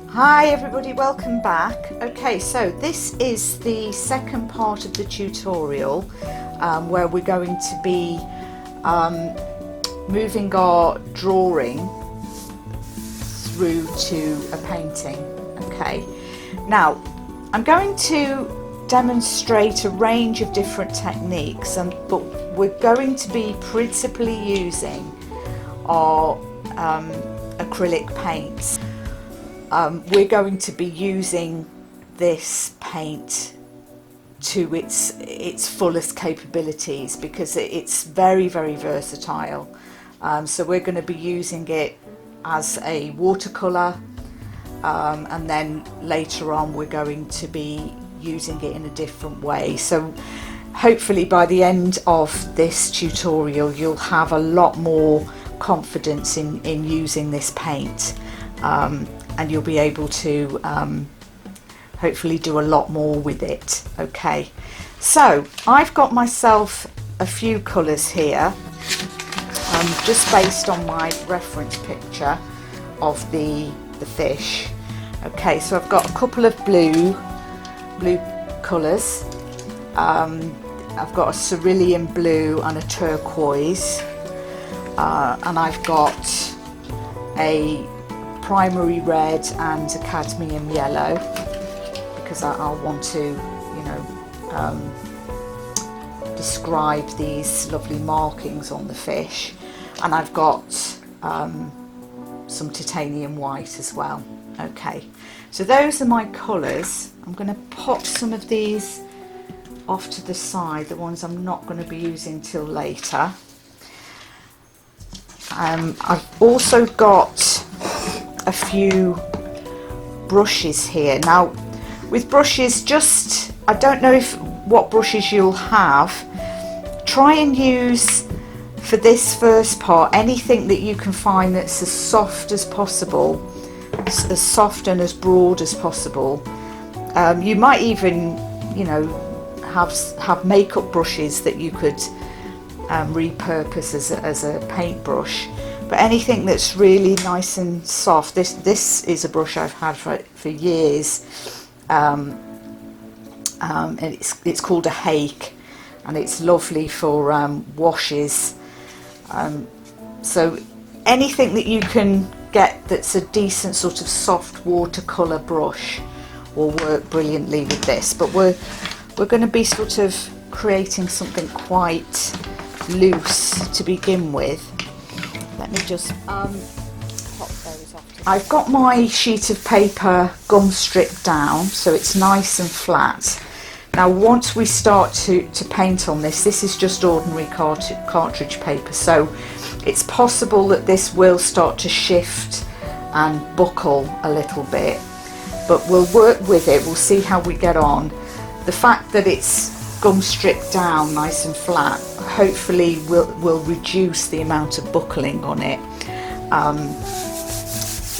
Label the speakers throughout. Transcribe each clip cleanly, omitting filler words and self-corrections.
Speaker 1: Hi everybody, welcome back. Okay, so this is the second part of the tutorial where we're going to be moving our drawing through to a painting. Okay, now I'm going to demonstrate a range of different techniques, but we're going to be principally using our acrylic paints. We're going to be using this paint to its fullest capabilities because it's very versatile. So we're going to be using it as a watercolour, and then later on we're going to be using it in a different way. So hopefully by the end of this tutorial you'll have a lot more confidence in using this paint. And you'll be able to hopefully do a lot more with it. Okay, so I've got myself a few colours here, just based on my reference picture of the fish. Okay, so I've got a couple of blue colours. I've got a cerulean blue and a turquoise, and I've got a primary red and a cadmium yellow, because I'll want to, describe these lovely markings on the fish. And I've got some titanium white as well. Okay, so those are my colours. I'm going to pop some of these off to the side, the ones I'm not going to be using till later. I've also got a few brushes here. Now with brushes, I don't know what brushes you'll have. Try and use for this first part anything that you can find that's as soft as possible, as soft and as broad as possible. You might even have makeup brushes that you could repurpose as a paintbrush. But anything that's really nice and soft. This is a brush I've had for years, and it's called a hake, and it's lovely for washes. So anything that you can get that's a decent sort of soft watercolour brush will work brilliantly with this. But we're going to be sort of creating something quite loose to begin with. Let me just pop those off. I've got my sheet of paper gum stripped down so it's nice and flat. Now once we start to paint on this is just ordinary cartridge paper, so it's possible that this will start to shift and buckle a little bit, but we'll work with it. We'll see how we get on. The fact that it's gum stripped down nice and flat hopefully will reduce the amount of buckling on it,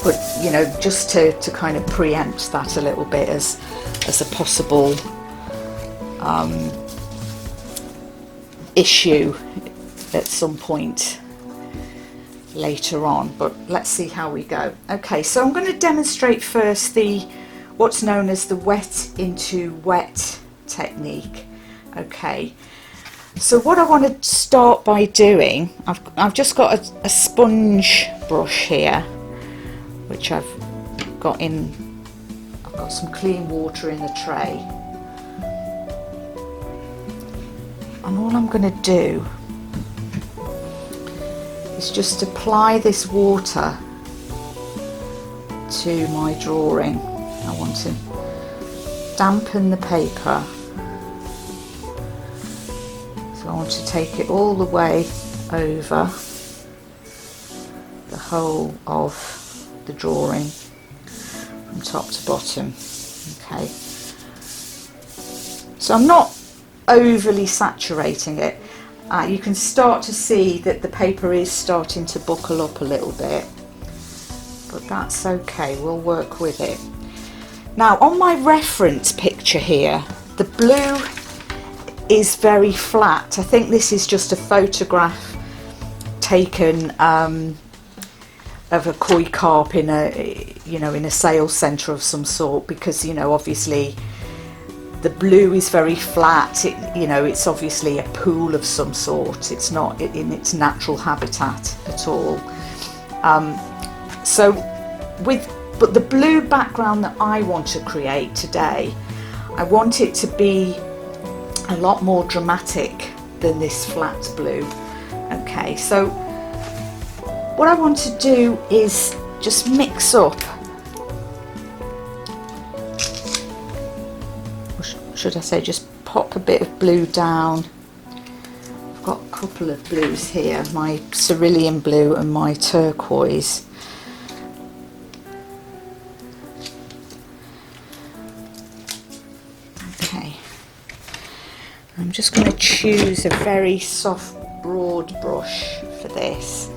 Speaker 1: but just to kind of preempt that a little bit as a possible issue at some point later on. But let's see how we go. Okay, so I'm going to demonstrate first what's known as the wet into wet technique. Okay, so what I want to start by doing, I've just got a sponge brush here, which I've got some clean water in the tray, and all I'm going to do is just apply this water to my drawing. I want to dampen the paper. I want to take it all the way over the whole of the drawing from top to bottom. Okay, so I'm not overly saturating it. You can start to see that the paper is starting to buckle up a little bit, but that's okay, we'll work with it. Now on my reference picture here, the blue is very flat. I think this is just a photograph taken of a koi carp in a, you know, in a sales centre of some sort, because, you know, obviously the blue is very flat. You know, it's obviously a pool of some sort. It's not in its natural habitat at all. But the blue background that I want to create today, I want it to be a lot more dramatic than this flat blue. Okay, so what I want to do is just mix up, or should I say just pop a bit of blue down. I've got a couple of blues here, my cerulean blue and my turquoise. Okay, I'm just going to choose a very soft broad brush for this.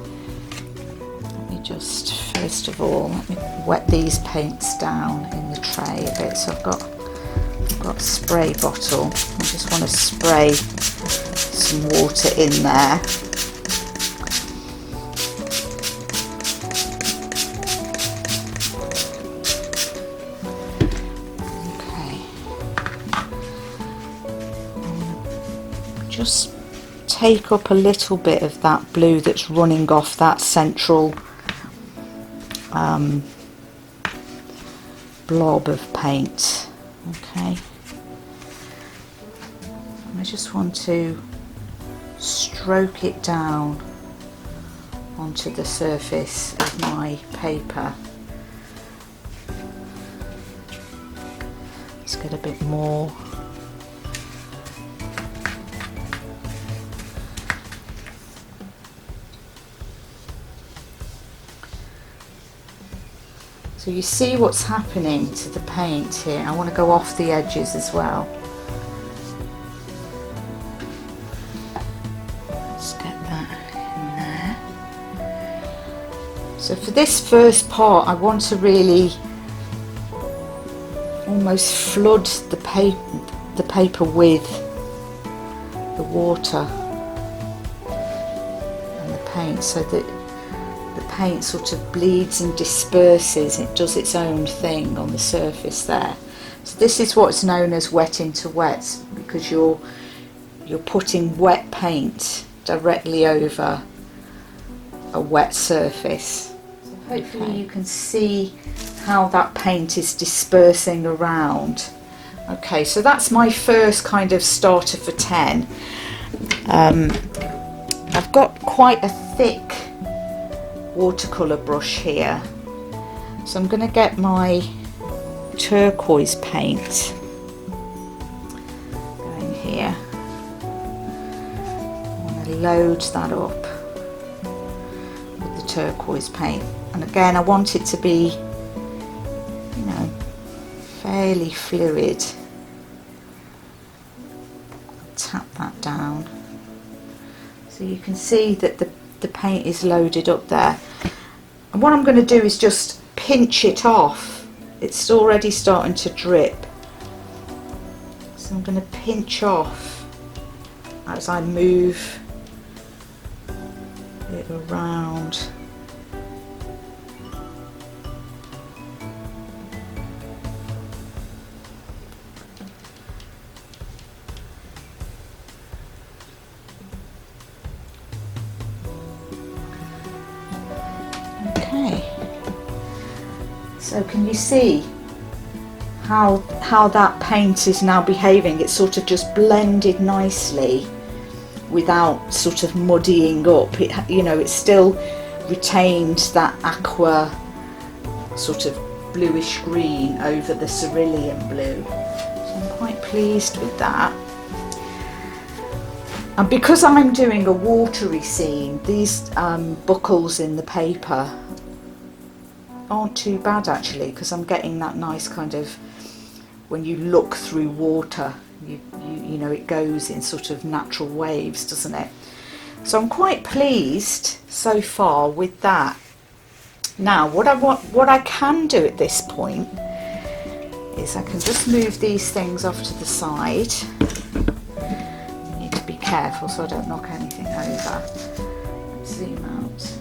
Speaker 1: Let me just, first of all, let me wet these paints down in the tray a bit. So I've got a spray bottle. I just want to spray some water in there. Just take up a little bit of that blue that's running off that central blob of paint. Okay, and I just want to stroke it down onto the surface of my paper. Let's get a bit more. So you see what's happening to the paint here. I want to go off the edges as well. Let's get that in there. So for this first part, I want to really almost flood the paper with the water and the paint, so that paint sort of bleeds and disperses. It does its own thing on the surface there. So this is what's known as wet into wet, because you're putting wet paint directly over a wet surface. So hopefully you can see how that paint is dispersing around. Okay, so that's my first kind of starter for 10. I've got quite a thick watercolour brush here, so I'm going to get my turquoise paint going here. I want to load that up with the turquoise paint, and again I want it to be, you know, fairly fluid. Tap that down so you can see that the paint is loaded up there. And what I'm going to do is just pinch it off. It's already starting to drip, so I'm going to pinch off as I move it around. So can you see how that paint is now behaving? It's sort of just blended nicely without sort of muddying up. It, you know, it still retained that aqua sort of bluish green over the cerulean blue. So I'm quite pleased with that. And because I'm doing a watery scene, these buckles in the paper aren't too bad actually, because I'm getting that nice kind of, when you look through water, you know, it goes in sort of natural waves, doesn't it? So I'm quite pleased so far with that. Now what I can do at this point is I can just move these things off to the side. You need to be careful so I don't knock anything over. Let's zoom out.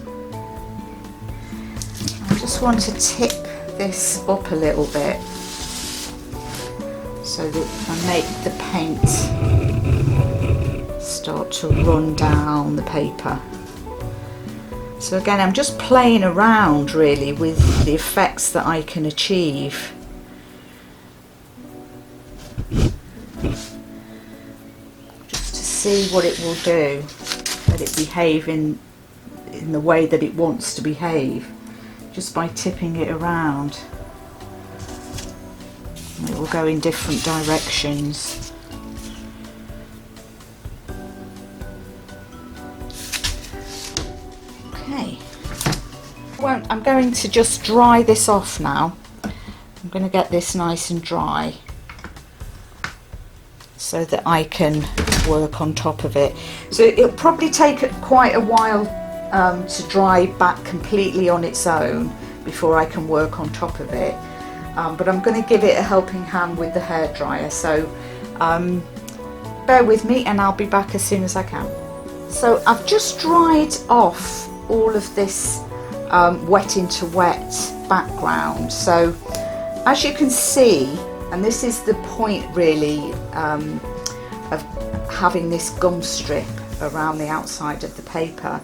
Speaker 1: just want to tip this up a little bit so that I make the paint start to run down the paper. So again, I'm just playing around really with the effects that I can achieve. Just to see what it will do, let it behave in the way that it wants to behave, just by tipping it around. And it will go in different directions. Okay. I'm going to just dry this off now. I'm going to get this nice and dry so that I can work on top of it. So it'll probably take quite a while to dry back completely on its own before I can work on top of it. But I'm going to give it a helping hand with the hairdryer. So bear with me and I'll be back as soon as I can. So I've just dried off all of this wet into wet background. So as you can see, and this is the point really of having this gum strip around the outside of the paper,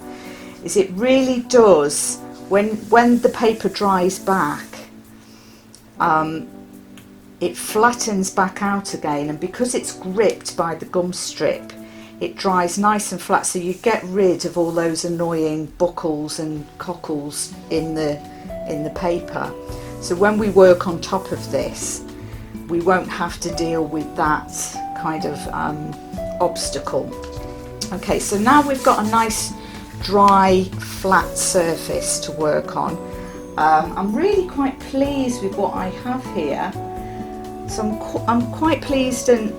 Speaker 1: is it really does, when the paper dries back, it flattens back out again, and because it's gripped by the gum strip, it dries nice and flat, so you get rid of all those annoying buckles and cockles in the paper. So when we work on top of this, we won't have to deal with that kind of obstacle. Okay, so now we've got a nice dry flat surface to work on. I'm really quite pleased with what I have here. So I'm quite pleased and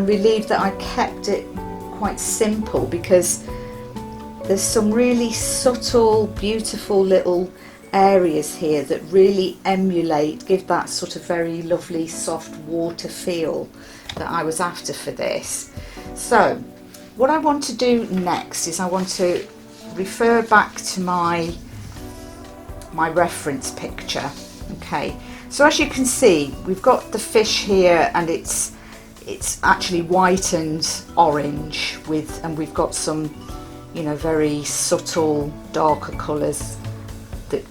Speaker 1: relieved that I kept it quite simple, because there's some really subtle, beautiful little areas here that really give that sort of very lovely soft water feel that I was after for this. So what I want to do next is I want to refer back to my reference picture. Okay, so as you can see, we've got the fish here, and it's actually white and orange and we've got some, you know, very subtle darker colours that,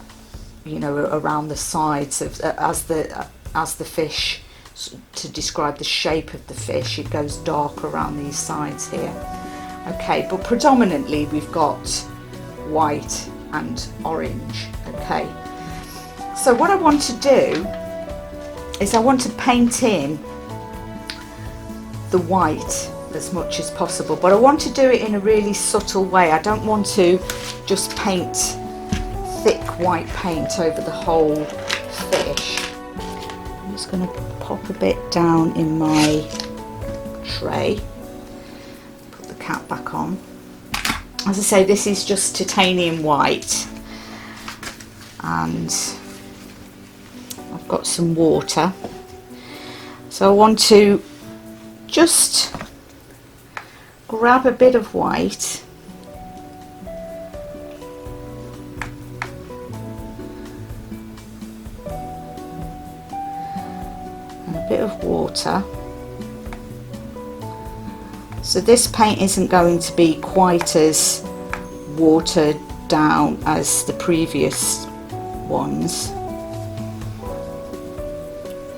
Speaker 1: you know, around the sides of as the fish, to describe the shape of the fish, it goes dark around these sides here. Okay, but predominantly we've got white and orange. Okay, so what I want to do is I want to paint in the white as much as possible, but I want to do it in a really subtle way. I don't want to just paint thick white paint over the whole fish. I'm just going to pop a bit down in my tray, put the cap back on. As I say, this is just titanium white, and I've got some water, so I want to just grab a bit of white and a bit of water. So this paint isn't going to be quite as watered down as the previous ones,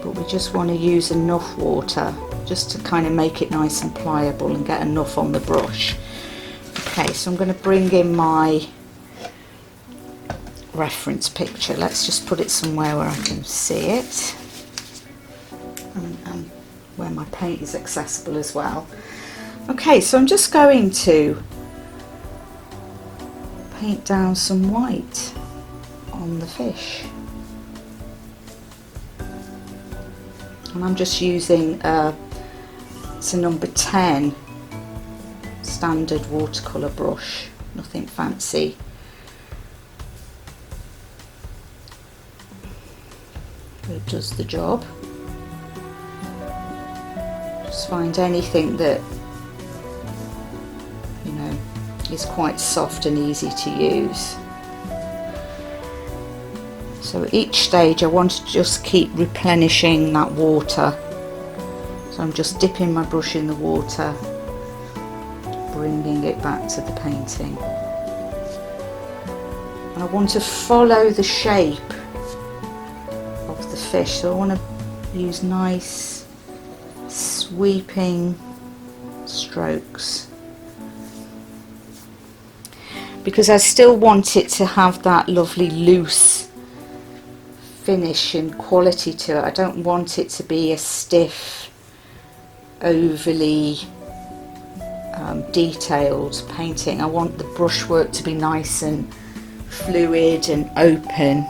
Speaker 1: but we just want to use enough water just to kind of make it nice and pliable and get enough on the brush. Okay, so I'm going to bring in my reference picture. Let's just put it somewhere where I can see it, and where my paint is accessible as well. Okay, so I'm just going to paint down some white on the fish, and I'm just using it's a number 10 standard watercolour brush, nothing fancy. But it does the job. Just find anything that, you know, is quite soft and easy to use. So at each stage I want to just keep replenishing that water. So I'm just dipping my brush in the water, bringing it back to the painting. And I want to follow the shape of the fish, so I want to use nice sweeping strokes, because I still want it to have that lovely loose finish and quality to it. I don't want it to be a stiff, overly detailed painting. I want the brushwork to be nice and fluid and open.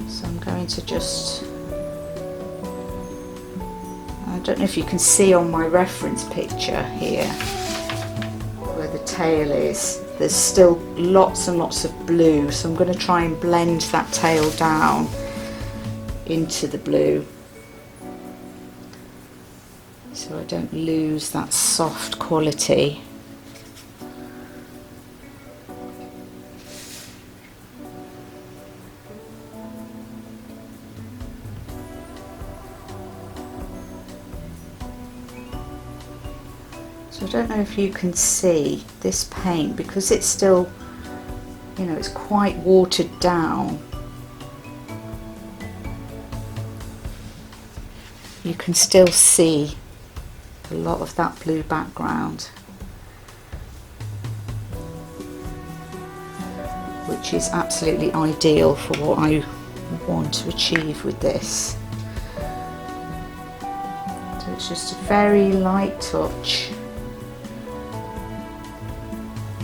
Speaker 1: So I'm going to just, I don't know if you can see on my reference picture here where the tail is, there's still lots and lots of blue, so I'm going to try and blend that tail down into the blue so I don't lose that soft quality. So I don't know if you can see this paint, because it's still, you know, it's quite watered down. You can still see a lot of that blue background, which is absolutely ideal for what I want to achieve with this. So it's just a very light touch,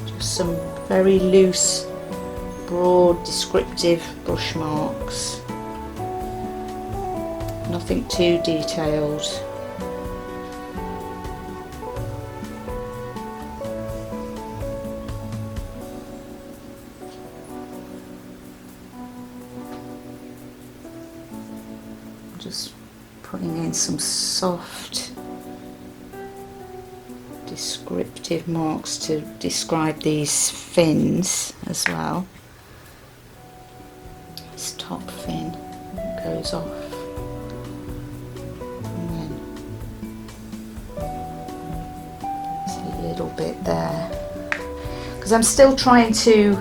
Speaker 1: just some very loose, broad, descriptive brush marks. Nothing too detailed. Just putting in some soft, descriptive marks to describe these fins as well. This top fin goes off. Little bit there, because I'm still trying to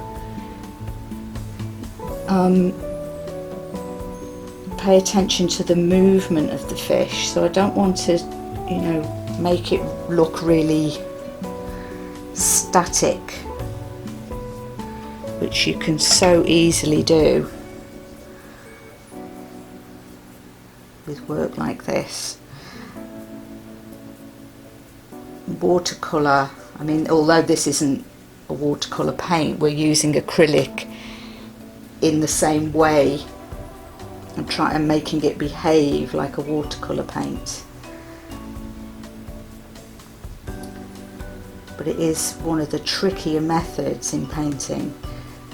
Speaker 1: pay attention to the movement of the fish, so I don't want to, you know, make it look really static, which you can so easily do with work like this. Watercolour, I mean, although this isn't a watercolour paint, we're using acrylic in the same way and making it behave like a watercolour paint. But it is one of the trickier methods in painting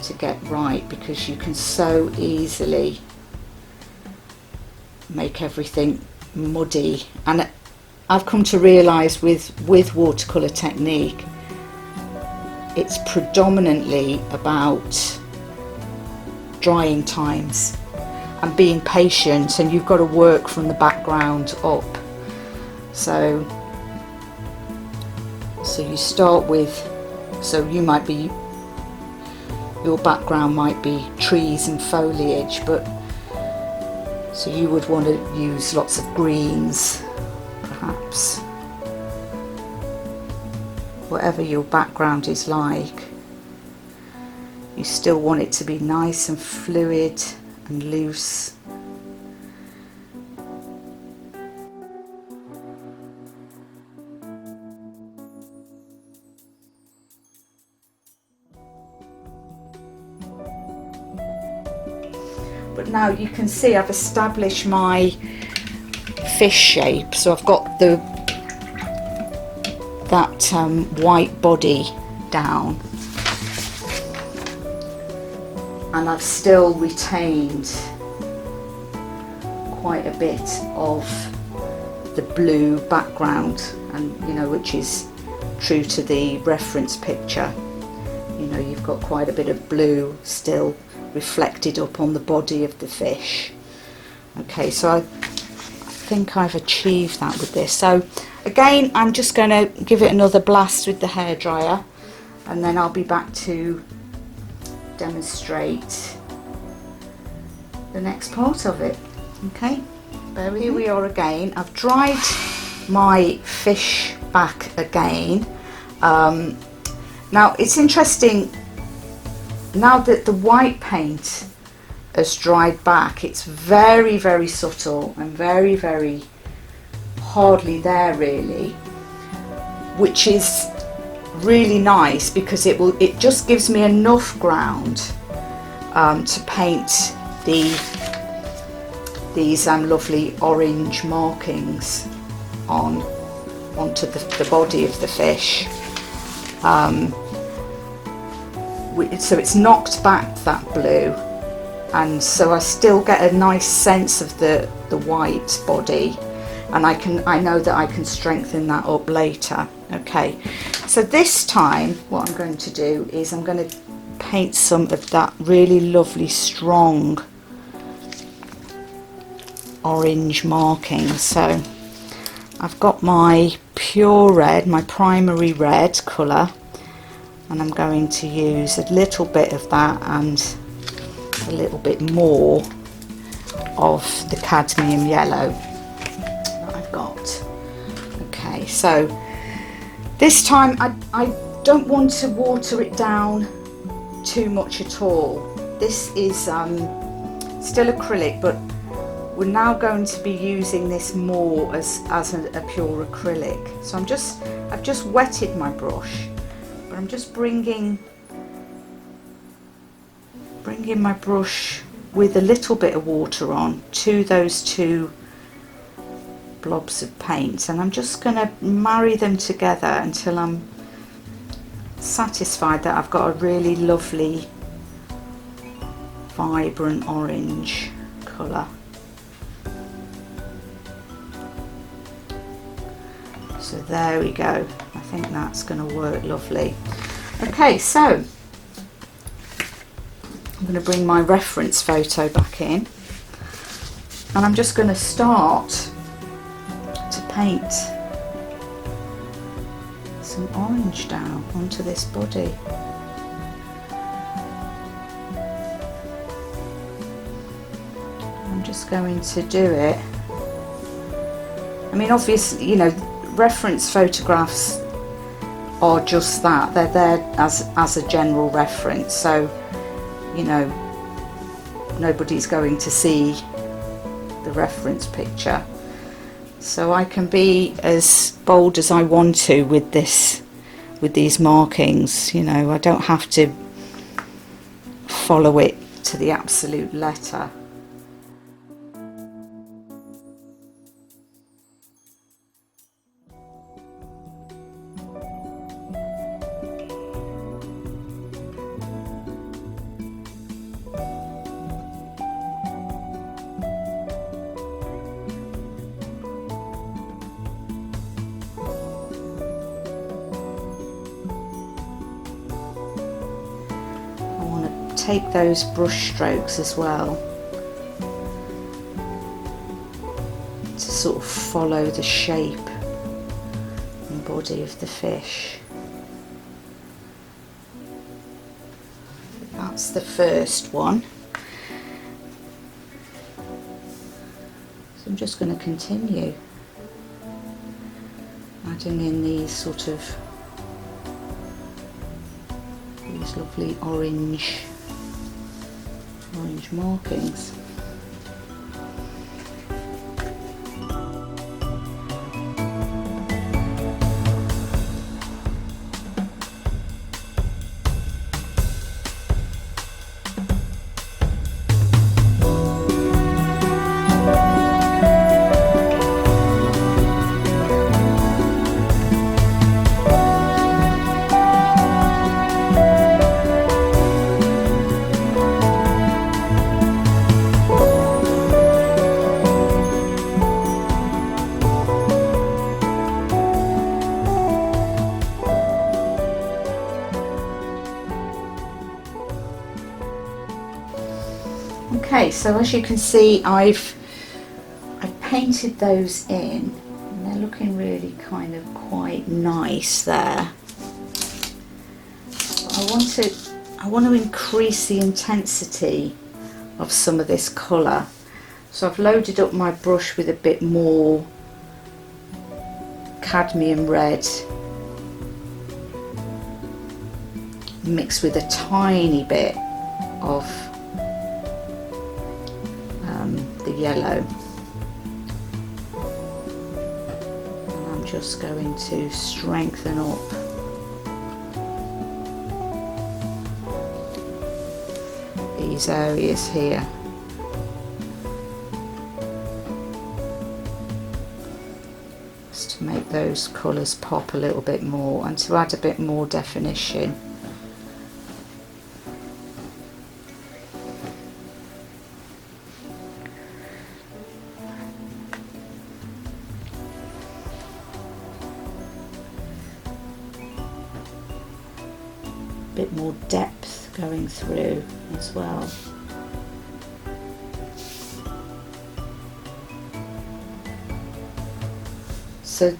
Speaker 1: to get right, because you can so easily make everything muddy. And I've come to realise with watercolour technique, it's predominantly about drying times and being patient, and you've got to work from the background up. So you start with, so you might be, your background might be trees and foliage, but so you would want to use lots of greens, perhaps. Whatever your background is like, you still want it to be nice and fluid and loose. But now you can see I've established my fish shape, so I've got that white body down, and I've still retained quite a bit of the blue background, and you know, which is true to the reference picture. You know, you've got quite a bit of blue still reflected up on the body of the fish. Okay, so I think I've achieved that with this. So again, I'm just going to give it another blast with the hairdryer, and then I'll be back to demonstrate the next part of it. Okay, here we are again. I've dried my fish back again. Now it's interesting, now that the white paint has dried back, it's very, very subtle and very, very hardly there really, which is really nice because it just gives me enough ground to paint these lovely orange markings onto the body of the fish. So it's knocked back that blue, and so I still get a nice sense of the white body, and I know that I can strengthen that up later. Okay, so this time what I'm going to do is I'm going to paint some of that really lovely strong orange marking. So I've got my pure red, my primary red colour, and I'm going to use a little bit of that and a little bit more of the cadmium yellow that I've got. Okay, so this time I don't want to water it down too much at all. This is still acrylic, but we're now going to be using this more as a pure acrylic. So I've just wetted my brush, but I'm just bringing my brush with a little bit of water on to those two blobs of paint, and I'm just going to marry them together until I'm satisfied that I've got a really lovely vibrant orange colour. So there we go. I think that's going to work lovely. Okay, so I'm going to bring my reference photo back in, and I'm just going to start to paint some orange down onto this body. I'm just going to do it. I mean, obviously, you know, reference photographs are just that. They're there as a general reference, so you know, nobody's going to see the reference picture, so I can be as bold as I want to with these markings. You know, I don't have to follow it to the absolute letter. Take those brush strokes as well to sort of follow the shape and body of the fish. That's the first one. So I'm just going to continue adding in these sort of lovely orange markings. Okay, so as you can see, I've painted those in, and they're looking really kind of quite nice there. I want to increase the intensity of some of this colour, so I've loaded up my brush with a bit more cadmium red mixed with a tiny bit of the yellow, and I'm just going to strengthen up these areas here. Just to make those colours pop a little bit more and to add a bit more definition. Bit more depth going through as well. So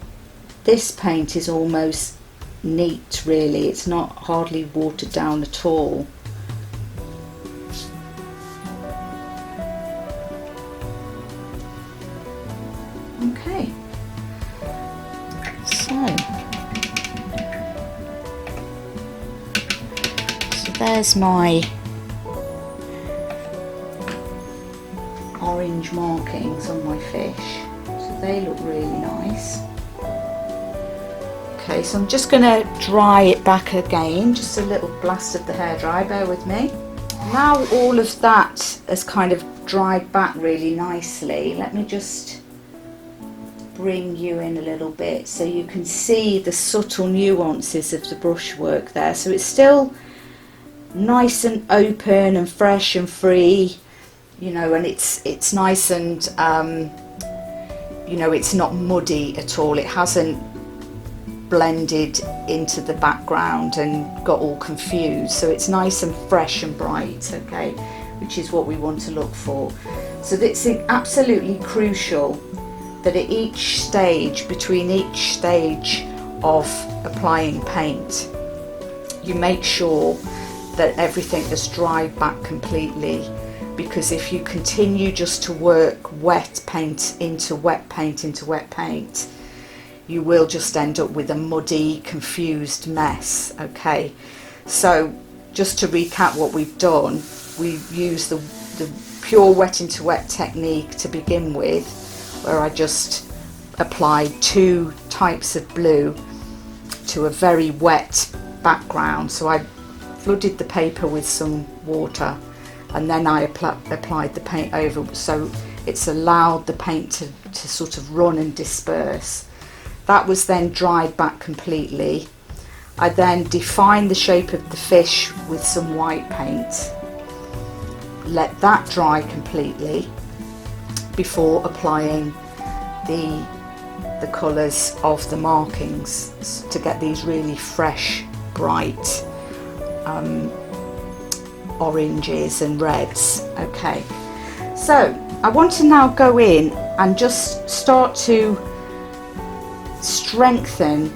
Speaker 1: this paint is almost neat, really. It's not hardly watered down at all. Okay, so there's my orange markings on my fish, so they look really nice. Okay, so I'm just going to dry it back again, just a little blast of the hairdryer, bear with me. Now all of that has kind of dried back really nicely. Let me just bring you in a little bit so you can see the subtle nuances of the brushwork there. So it's still nice and open and fresh and free, you know, and it's nice and you know, it's not muddy at all. It hasn't blended into the background and got all confused, so it's nice and fresh and bright, okay, which is what we want to look for. So it's absolutely crucial that at each stage, between each stage of applying paint, you make sure that everything has dried back completely, because if you continue just to work wet paint into wet paint into wet paint, you will just end up with a muddy, confused mess. Okay, so just to recap what we've done, we've used the pure wet into wet technique to begin with, where I just applied 2 types of blue to a very wet background. So I flooded the paper with some water, and then I applied the paint over, so it's allowed the paint to sort of run and disperse. That was then dried back completely. I then defined the shape of the fish with some white paint, let that dry completely before applying the colours of the markings to get these really fresh, bright oranges and reds. Okay, so I want to now go in and just start to strengthen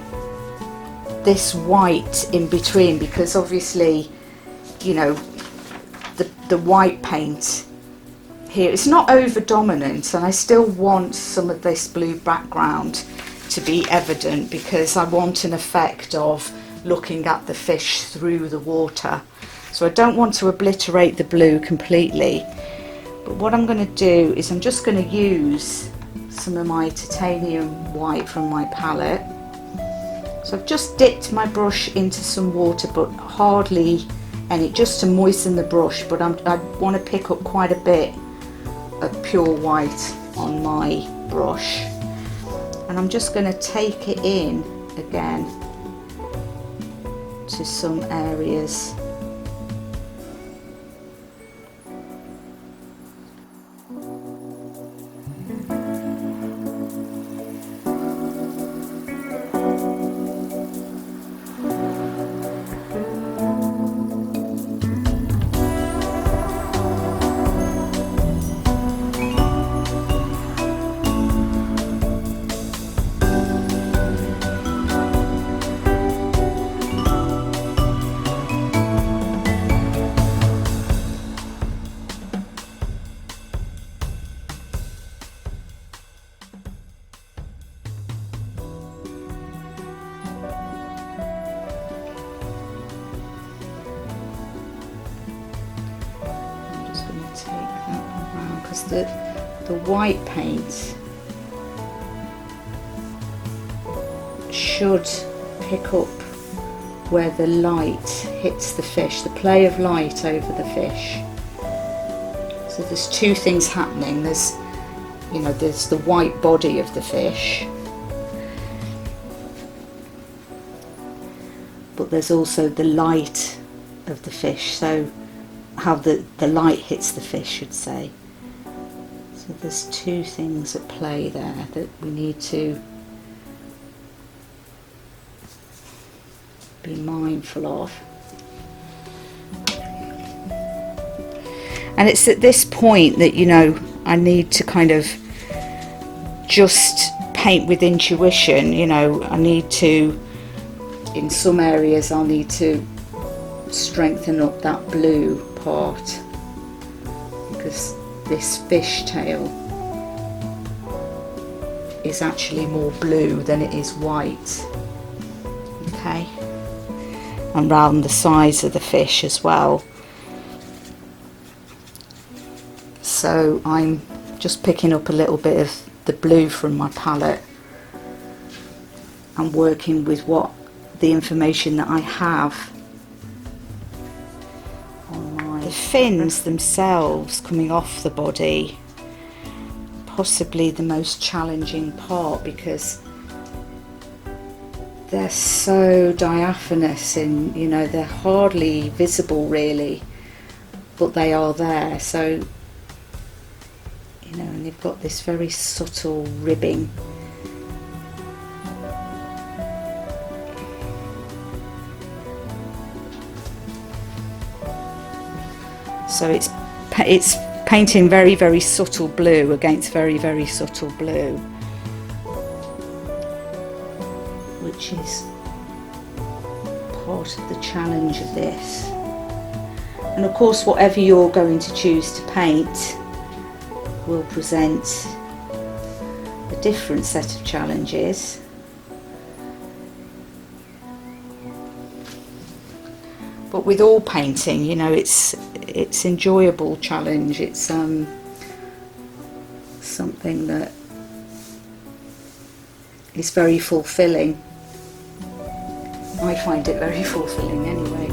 Speaker 1: this white in between, because obviously, you know, the white paint here, it's not over dominant, and I still want some of this blue background to be evident, because I want an effect of looking at the fish through the water. So I don't want to obliterate the blue completely, but what I'm going to do is I'm just going to use some of my titanium white from my palette. So I've just dipped my brush into some water, but hardly any, just to moisten the brush, but I want to pick up quite a bit of pure white on my brush, and I'm just going to take it in again to some areas. because the white paint should pick up where the light hits the fish, the play of light over the fish. So there's two things happening. There's the white body of the fish, but there's also the light of the fish, so how the light hits the fish, should say. So there's two things at play there that we need to be mindful of. And it's at this point that, I need to kind of just paint with intuition. I need to, in some areas I'll need to strengthen up that blue part, because this fish tail is actually more blue than it is white. Okay, and round the sides of the fish as well. So I'm just picking up a little bit of the blue from my palette and working with the information that I have on the fins themselves coming off the body. Possibly the most challenging part, because they're so diaphanous and they're hardly visible really, but they are there. So and they've got this very subtle ribbing. So it's painting very, very subtle blue against very, very subtle blue, which is part of the challenge of this. And of course, whatever you're going to choose to paint will present a different set of challenges. But with all painting, it's enjoyable challenge. It's something that is very fulfilling. I find it very fulfilling anyway.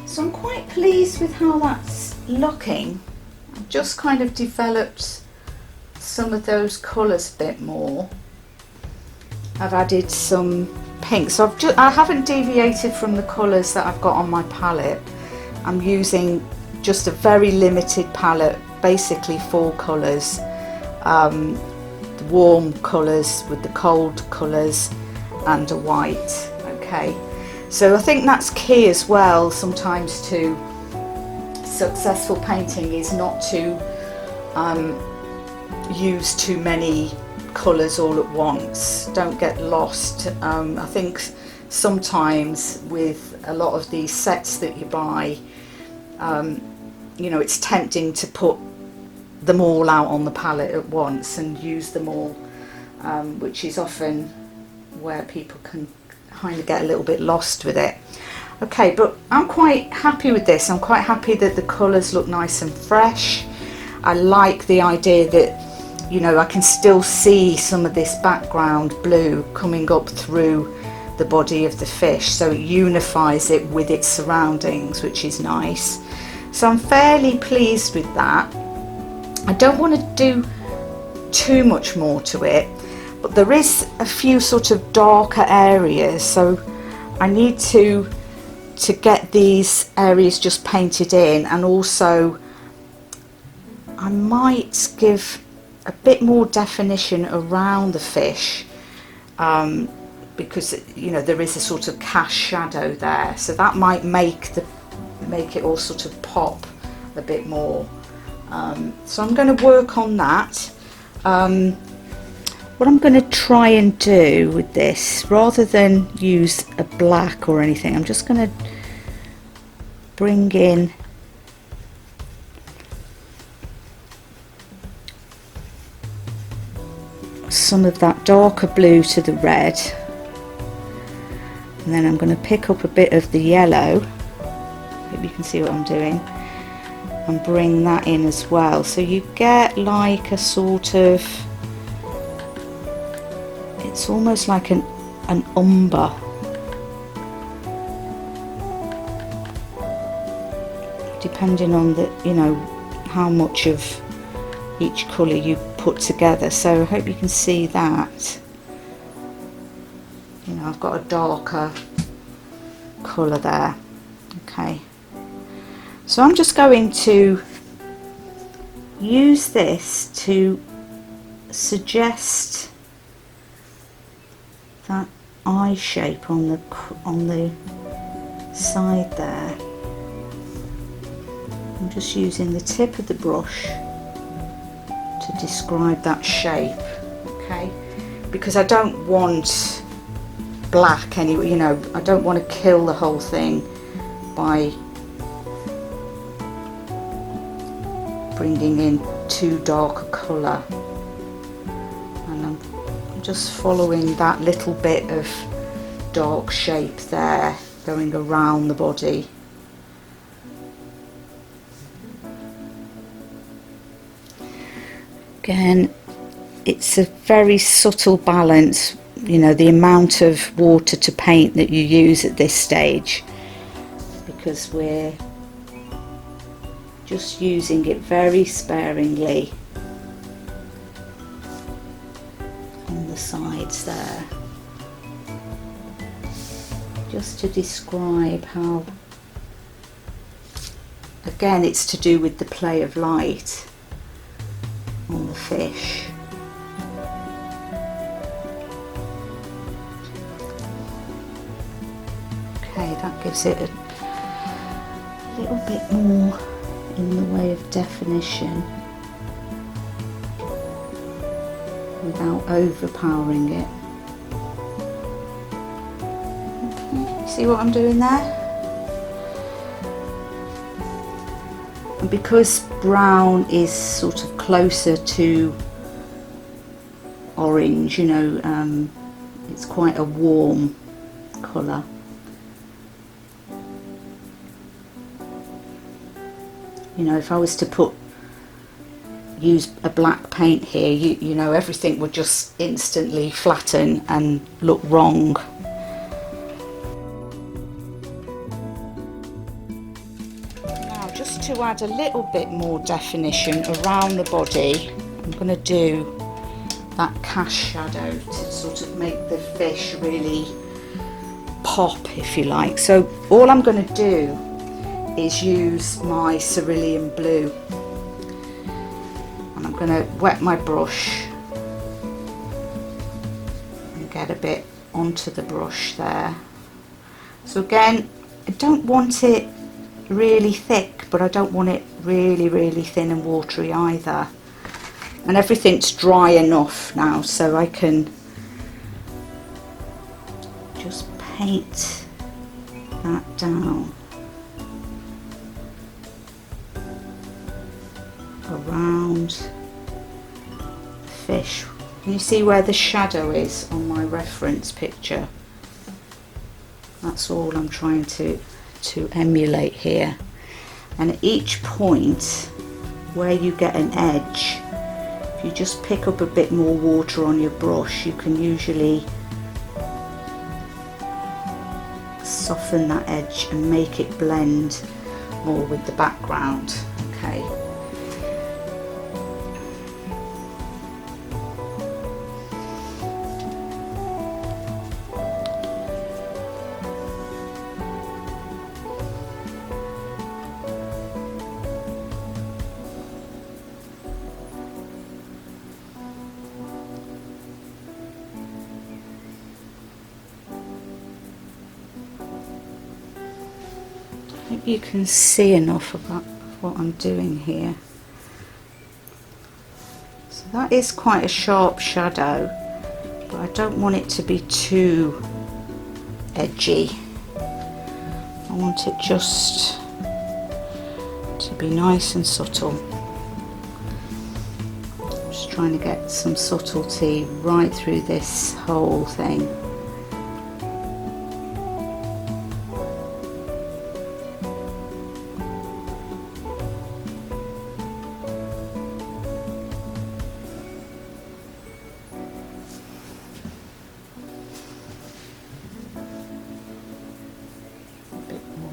Speaker 1: So I'm quite pleased with how that's looking. I've just kind of developed some of those colours a bit more. I've added some pink, so I haven't deviated from the colours that I've got on my palette. I'm using just a very limited palette, basically 4 colours, the warm colours with the cold colours and a white. Okay. So I think that's key as well sometimes to successful painting, is not to use too many colours all at once. Don't get lost. I think sometimes with a lot of these sets that you buy, it's tempting to put them all out on the palette at once and use them all, which is often where people can kind of get a little bit lost with it. Okay, but I'm quite happy with this. I'm quite happy that the colours look nice and fresh. I like the idea that I can still see some of this background blue coming up through the body of the fish, so it unifies it with its surroundings, which is nice. So I'm fairly pleased with that. I don't want to do too much more to it, but there is a few sort of darker areas, so I need to get these areas just painted in, and also I might give a bit more definition around the fish, because you know there is a sort of cast shadow there, so that might make it all sort of pop a bit more. So I'm going to work on that. What I'm going to try and do with this, rather than use a black or anything, I'm just going to bring in some of that darker blue to the red, and then I'm going to pick up a bit of the yellow, hope you can see what I'm doing, and bring that in as well, so you get like a sort of, it's almost like an umber. Depending on the, you know, how much of each colour you put together. So I hope you can see that. You know, I've got a darker colour there. Okay. So I'm just going to use this to suggest that eye shape on the side there. I'm just using the tip of the brush to describe that shape, okay? Because I don't want black anyway, you know, I don't want to kill the whole thing by bringing in too dark a colour. And I'm just following that little bit of dark shape there, going around the body. Again, it's a very subtle balance, you know, the amount of water to paint that you use at this stage, because we're just using it very sparingly on the sides there, just to describe how, again, it's to do with the play of light on the fish. Okay, that gives it a little bit more in the way of definition without overpowering it. Okay, see what I'm doing there? And because brown is sort of closer to orange, you know, it's quite a warm colour. You know, if I was to use a black paint here, you know, everything would just instantly flatten and look wrong. Just to add a little bit more definition around the body, I'm going to do that cast shadow to sort of make the fish really pop, if you like. So all I'm going to do is use my cerulean blue, and I'm going to wet my brush and get a bit onto the brush there. So again, I don't want it really thick, but I don't want it really thin and watery either. And everything's dry enough now, so I can just paint that down around the fish. Can you see where the shadow is on my reference picture? That's all I'm trying to emulate here. And at each point where you get an edge, if you just pick up a bit more water on your brush, you can usually soften that edge and make it blend more with the background. Okay. hope you can see enough about what I'm doing here. So that is quite a sharp shadow, but I don't want it to be too edgy. I want it just to be nice and subtle. Just trying to get some subtlety right through this whole thing.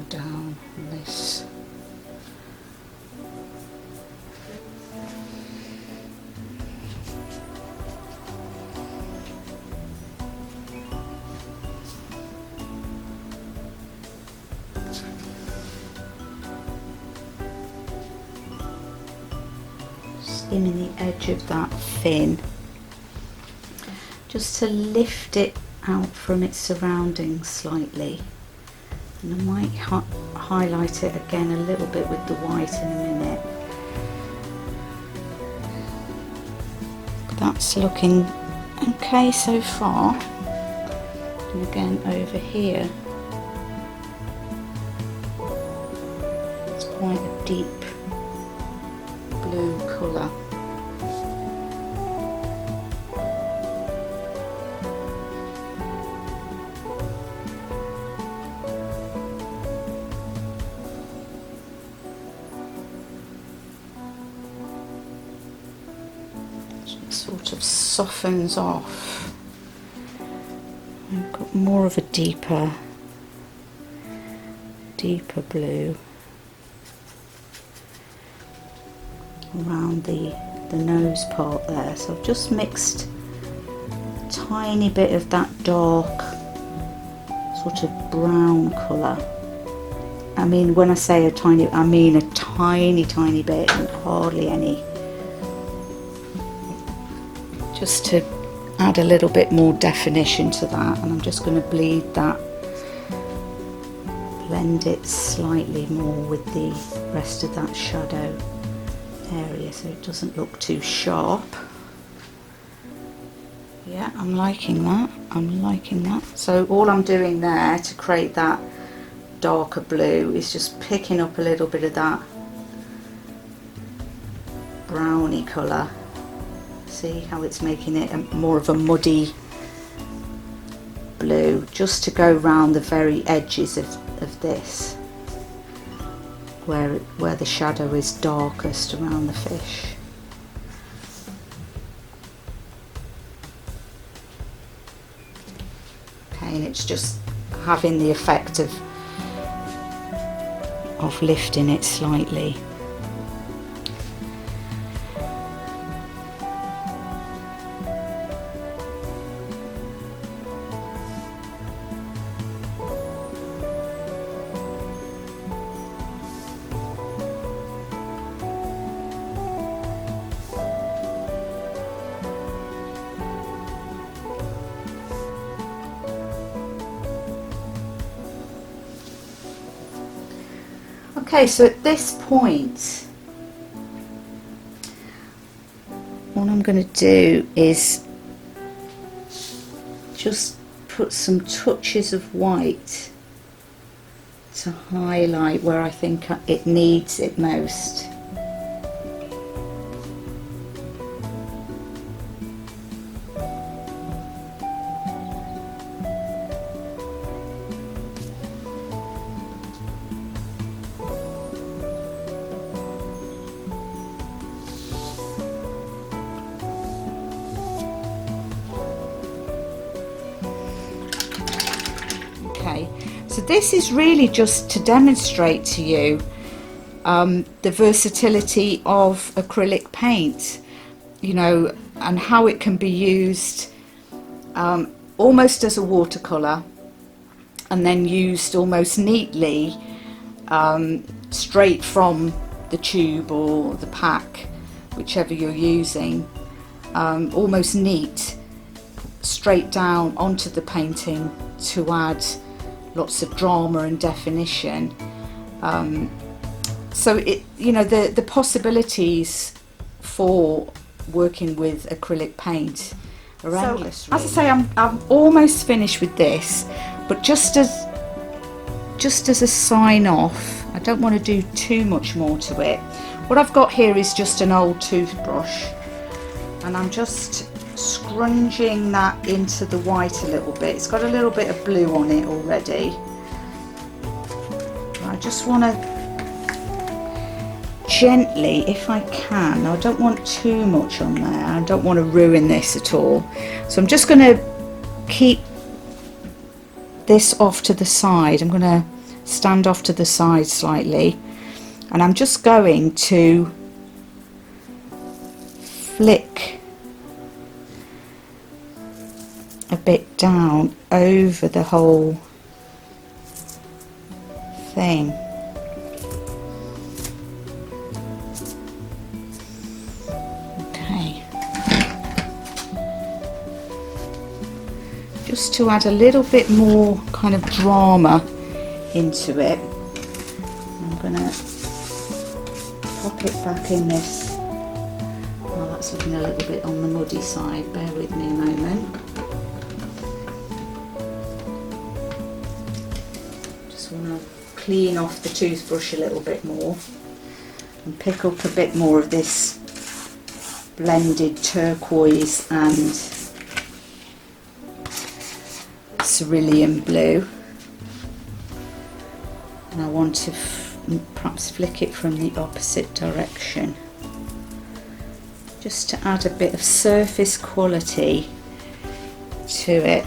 Speaker 1: Down on this. Skimming the edge of that fin just to lift it out from its surroundings slightly. And I might highlight it again a little bit with the white in a minute. But that's looking okay so far. And again over here, it's quite a deep blue colour. Sort of softens off. I've got more of a deeper blue around the nose part there. So I've just mixed a tiny bit of that dark sort of brown colour. I mean, when I say a tiny, I mean a tiny bit, and hardly any. Just to add a little bit more definition to that, and I'm just going to bleed that, blend it slightly more with the rest of that shadow area so it doesn't look too sharp. Yeah, I'm liking that. So all I'm doing there to create that darker blue is just picking up a little bit of that browny colour. See how it's making it more of a muddy blue, just to go round the very edges of this, where the shadow is darkest around the fish. Okay, and it's just having the effect of lifting it slightly. Okay, so at this point, what I'm going to do is just put some touches of white to highlight where I think it needs it most. So this is really just to demonstrate to you the versatility of acrylic paint, you know, and how it can be used almost as a watercolour and then used almost neatly straight from the tube or the pack, whichever you're using, almost neat, straight down onto the painting to add lots of drama and definition. So it, you know, the possibilities for working with acrylic paint are endless. Really. As I say, I'm almost finished with this, but just as a sign off, I don't want to do too much more to it. What I've got here is just an old toothbrush, and I'm just scrunging that into the white a little bit. It's got a little bit of blue on it already. I just want to gently, if I can, I don't want too much on there, I don't want to ruin this at all, so I'm just going to keep this off to the side. I'm going to stand off to the side slightly, and I'm just going to flick a bit down over the whole thing. Okay, just to add a little bit more kind of drama into it. I'm gonna pop it back in this. Well, that's looking a little bit on the muddy side, bear with me a moment. Just want to clean off the toothbrush a little bit more and pick up a bit more of this blended turquoise and cerulean blue. And I want to perhaps flick it from the opposite direction, just to add a bit of surface quality to it.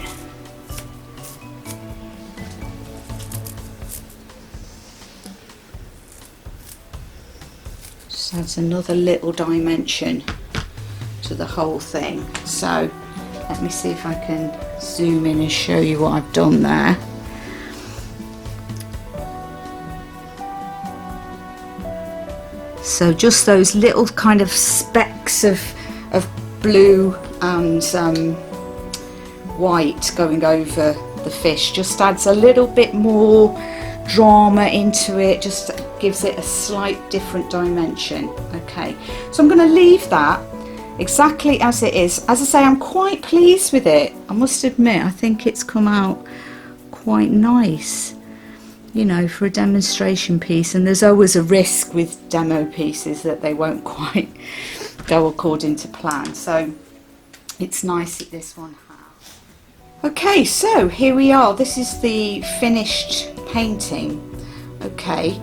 Speaker 1: Just adds another little dimension to the whole thing. So let me see if I can zoom in and show you what I've done there. So just those little kind of specks of blue and white going over the fish just adds a little bit more drama into it, just gives it a slight different dimension. Okay, so I'm going to leave that exactly as it is. As I say, I'm quite pleased with it. I must admit, I think it's come out quite nice, you know, for a demonstration piece, and there's always a risk with demo pieces that they won't quite go according to plan, so it's nice that this one has. Okay, so here we are. This is the finished painting. Okay,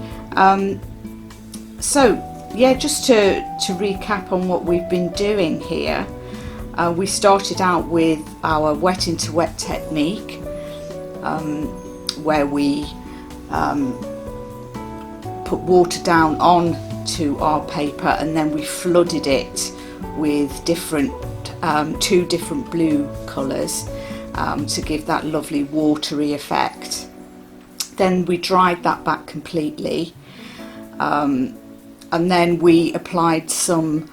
Speaker 1: so yeah, just to recap on what we've been doing here, we started out with our wet into wet technique, where we put water down onto our paper, and then we flooded it with two different blue colours to give that lovely watery effect. Then we dried that back completely, and then we applied some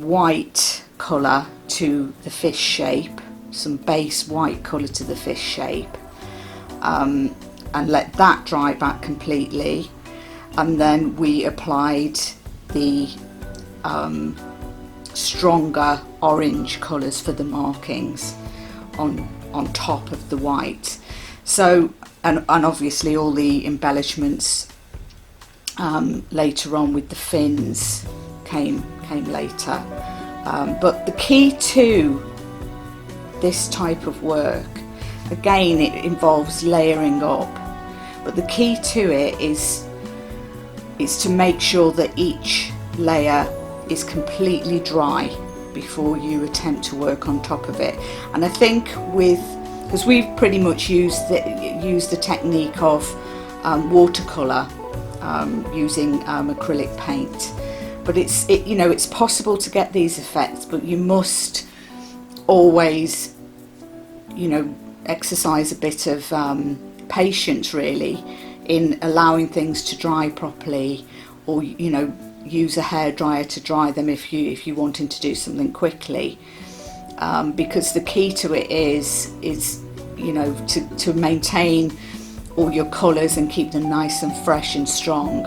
Speaker 1: white colour to the fish shape, some base white colour to the fish shape, and let that dry back completely, and then we applied the stronger orange colours for the markings on top of the white. So and obviously all the embellishments later on with the fins came later, but the key to this type of work, again, it involves layering up, but the key to it is to make sure that each layer is completely dry before you attempt to work on top of it. And I think because we've pretty much used the technique of watercolour using acrylic paint, but it's possible to get these effects, but you must always exercise a bit of patience really in allowing things to dry properly, or use a hairdryer to dry them if you're wanting to do something quickly, because the key to it is to maintain all your colours and keep them nice and fresh and strong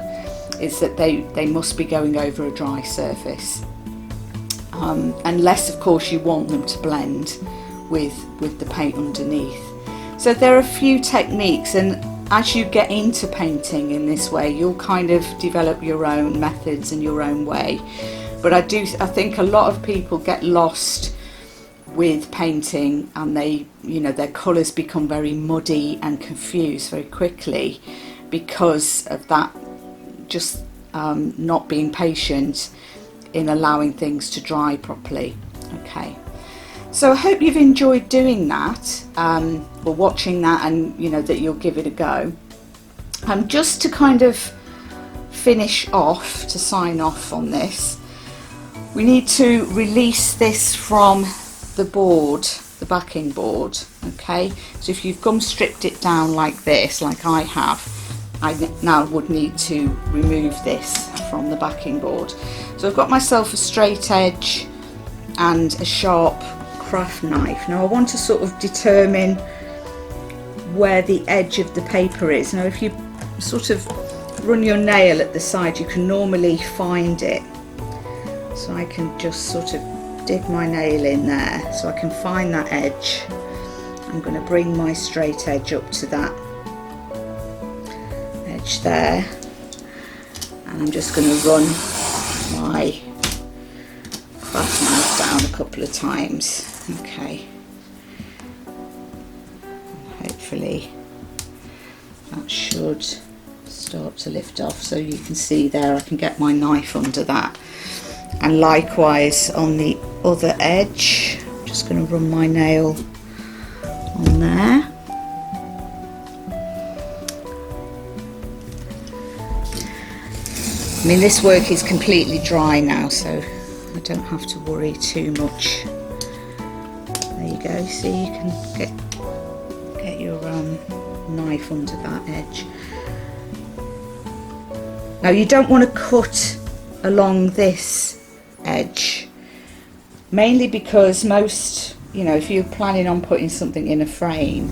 Speaker 1: is that they must be going over a dry surface, unless of course you want them to blend with the paint underneath. So there are a few techniques, and as you get into painting in this way, you'll kind of develop your own methods and your own way. But I think a lot of people get lost with painting, and their colours become very muddy and confused very quickly because of that, just not being patient in allowing things to dry properly. Okay, so I hope you've enjoyed doing that, or watching that, and that you'll give it a go. Just to kind of finish off, to sign off on this, we need to release this from the board, the backing board. Okay, so if you've gum stripped it down like this, like I have, I now would need to remove this from the backing board. So I've got myself a straight edge and a sharp craft knife. Now I want to sort of determine where the edge of the paper is. Now if you sort of run your nail at the side, you can normally find it. So I can just sort of dig my nail in there so I can find that edge. I'm going to bring my straight edge up to that edge there, and I'm just going to run my craft knife down a couple of times. Okay, and hopefully that should start to lift off, so you can see there I can get my knife under that. And likewise on the other edge, I'm just going to run my nail on there. I mean, this work is completely dry now, so I don't have to worry too much. There you go, see, you can get your knife under that edge. Now you don't want to cut along this edge, mainly because most, if you're planning on putting something in a frame,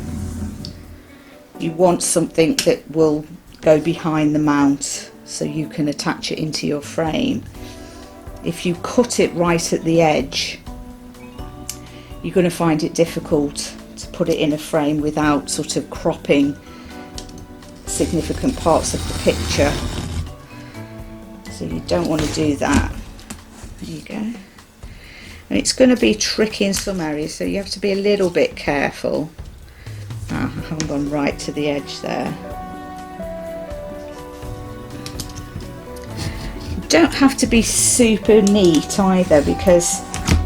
Speaker 1: you want something that will go behind the mount so you can attach it into your frame. If you cut it right at the edge, you're going to find it difficult to put it in a frame without sort of cropping significant parts of the picture. So you don't want to do that. There you go. And it's going to be tricky in some areas, so you have to be a little bit careful. I haven't gone right to the edge there. You don't have to be super neat either, because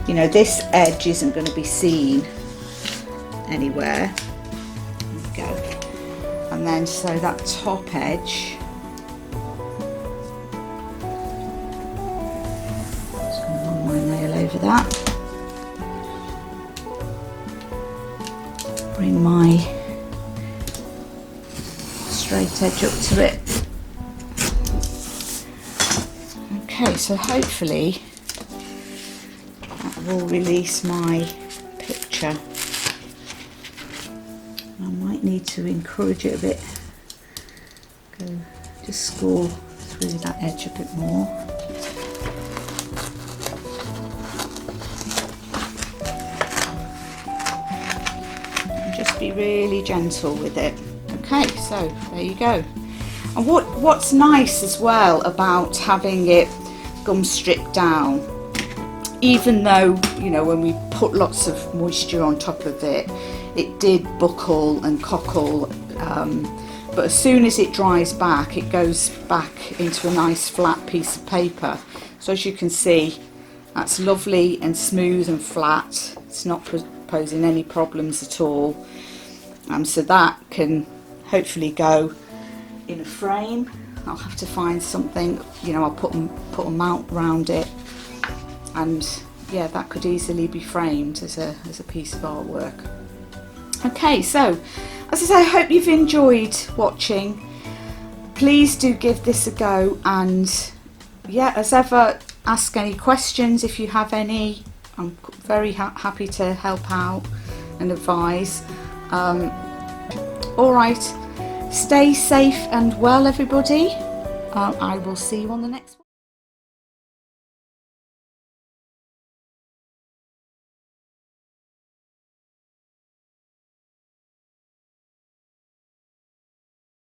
Speaker 1: this edge isn't going to be seen anywhere. There you go. And then so that top edge, over that, bring my straight edge up to it. Okay, so hopefully that will release my picture. I might need to encourage it a bit, just score through that edge a bit more. Be really gentle with it. Okay, so there you go. And what's nice as well about having it gum stripped down, even though when we put lots of moisture on top of it, it did buckle and cockle, but as soon as it dries back, it goes back into a nice flat piece of paper. So as you can see, that's lovely and smooth and flat. It's not posing any problems at all. So that can hopefully go in a frame. I'll have to find something, I'll put a mount around it, and yeah, that could easily be framed as a piece of artwork. Okay, so as I say, I hope you've enjoyed watching. Please do give this a go, and yeah, as ever, ask any questions if you have any. I'm very happy to help out and advise. All right, Stay safe and well, everybody. I will see you on the next one.